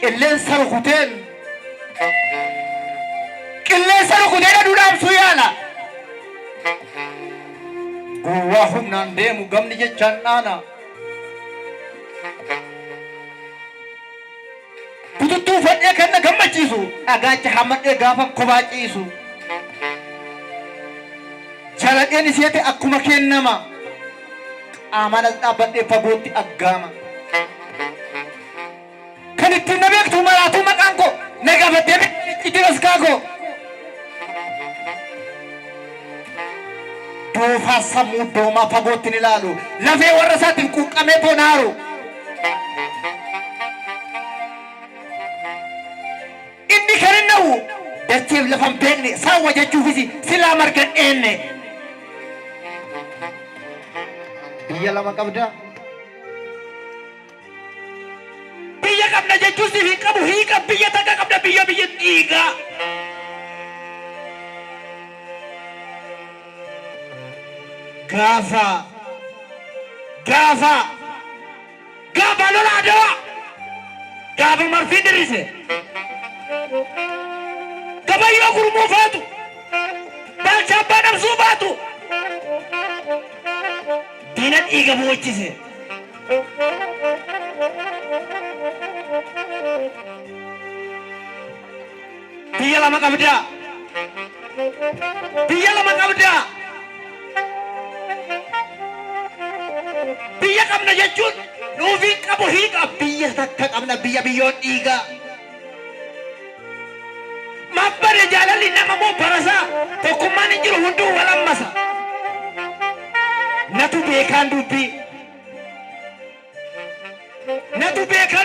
qilleensa rukuteen aduudhaaf suyaala gowwaa humnaan deemu gamni jechaan dhaana tututtuu fadhee kan na gammachiisu dhagaacha hammadhee gaafa kophaa ciisu jaladheen isheete akkuma kennama qaamanas dhaabbadhee fagootti aggaama kan ittiin na beektu maraatuu maqaan koo na gabaddee itti raskaa koo doofaa sammuu doomaa fagootti ni ilaalu lafee warra isaatiin quuqqamee toonaaru inni kan hin na'u dacheef lafan beekne saawwa jechuufis silaa margan dheenne biyya lama qabda biyya qabna jechuus hin qabu hiika biyya takka qabda biyya dhiigaa gaafa lola Adawaa gaafa marfii dirrise gabayyoo gurmuu faatu baalchaa abbaa dhabsuu faatu diina dhiiga bu'achise biyya lama qabdaa biyya qabna jechuun nuufin qabu hiika biyya takka qabna biyya biyyoon dhiigaa mabbare jaalalli nama moo barasaa tokkummaan hin jiru hunduu walammasa natu beekaan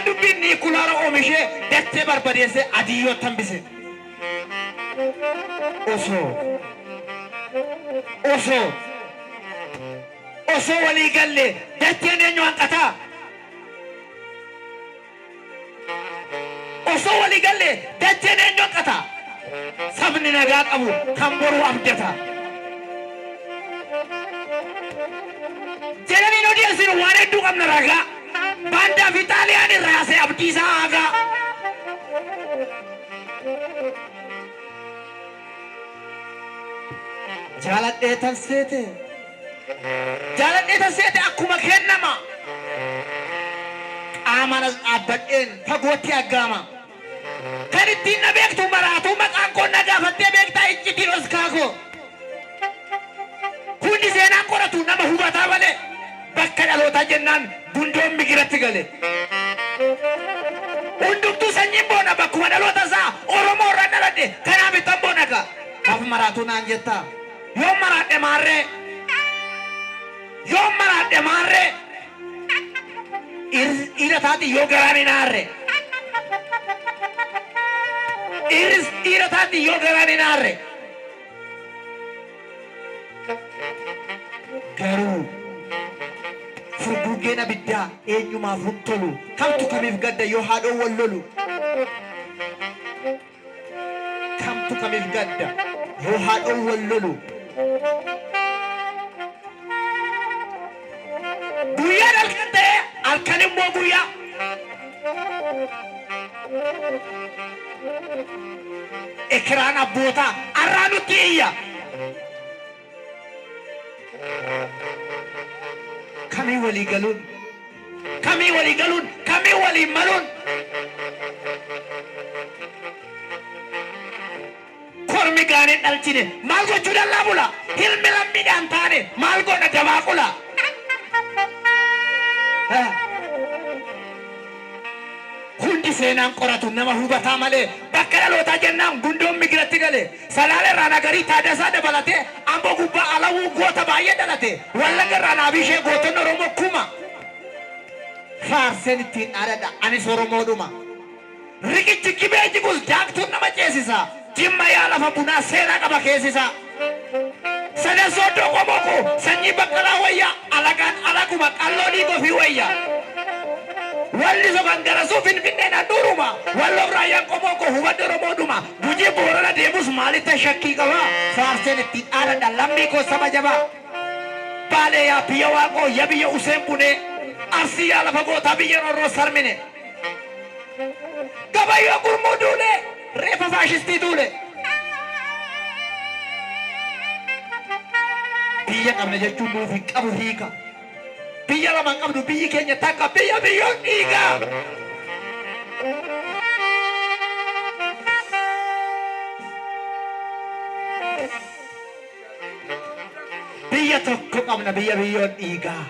dubbii ni kulaara oomishee dattee barbadeesse adiyyoo tambise osoo walii galle datteen eenyu hanqataa osoo walii galle datteen eenyu hanqataa sabni nagaa qabu kan boruu abdata jedhanii nu dhiyeessinu waan hedduu qabna ragaa baandaa fi xaaliyaan irraa asee abdiisaa haagaa jaaladhee tan seete akkuma kennama qaamanas dhaabbadheen fagootti aggaama kan ittiin na beektu maraatuu maqaan koo na gaafattee beektaa iccitiin oskaakoo hundi seenaan qoratu nama hubataa malee bakka dhalootaa jennaan gundoon migiratti gale hundumtuu sanyiin boona bakkuma dhaloota isaa Oromoo irra dhaladhe kanaaf ittan boonaka naaf maraatuu naan jettaa yoo maraadhe maarree dhiira taati yoo garaan hin aarre dhiira taati yoo garaan hin aarre garuu furguggeen abiddaa eenyumaaf hin tolu kamtu kamiif gadda yoo haadhoon wal lolu kamtu kamiif gadda yoo haadhoon wal lolu guyyaan halkan ta'e halkan immoo guyyaa ekiraan abbootaa arraa nutti iyya kamii walii galuun kamii waliin maluun kormi gaaniin dhalchine maal gochuu dallaa bula hilmi lammiidhaan taane maal godha gabaa qula hundi seenaan qoratu nama hubataa malee bakka dhalootaa jennaan gundoon migiratti gale Salaale irraa Nagarii Taadasaa dabalatee Amboo gubbaa Alawuu goota baay'ee dhalate Wallagga irraa Naabishee gootonni Oromoo kuma faarseen ittiin dhaadadha anis Oromoodhuma riqichi kibee jigus daaktuun nama ceesisa Jimma yaa lafa bunaa seenaa qaba keessisa Sadan Soodoo Qomoko sanyii Baqqalaa wayya alagaan alaguma qalloo dhiigoo fi wayya walli sokan garasuu Finfinneen handhuuruma walloof raayyaan Qomoko hubadde Oromoodhuma Gujii Boorana deemus maalitti shakkii qaba faarseen ittiin dhaadadha lammii koo saba jabaa Baalee yaa biyya Waaqoo yaa biyya Useen Bunee Arsii yaa lafa gootaa biyya Roorroo sarmine Gabayyoo gurmuu duule reefa faashistii duule. Biyya qabna jechuun nuuf hin qabu hiika. Biyya lama hin qabnu biyyi keenya takka biyya biyyoon dhiigaa. Biyya tokko qabna biyya biyyoon dhiigaa.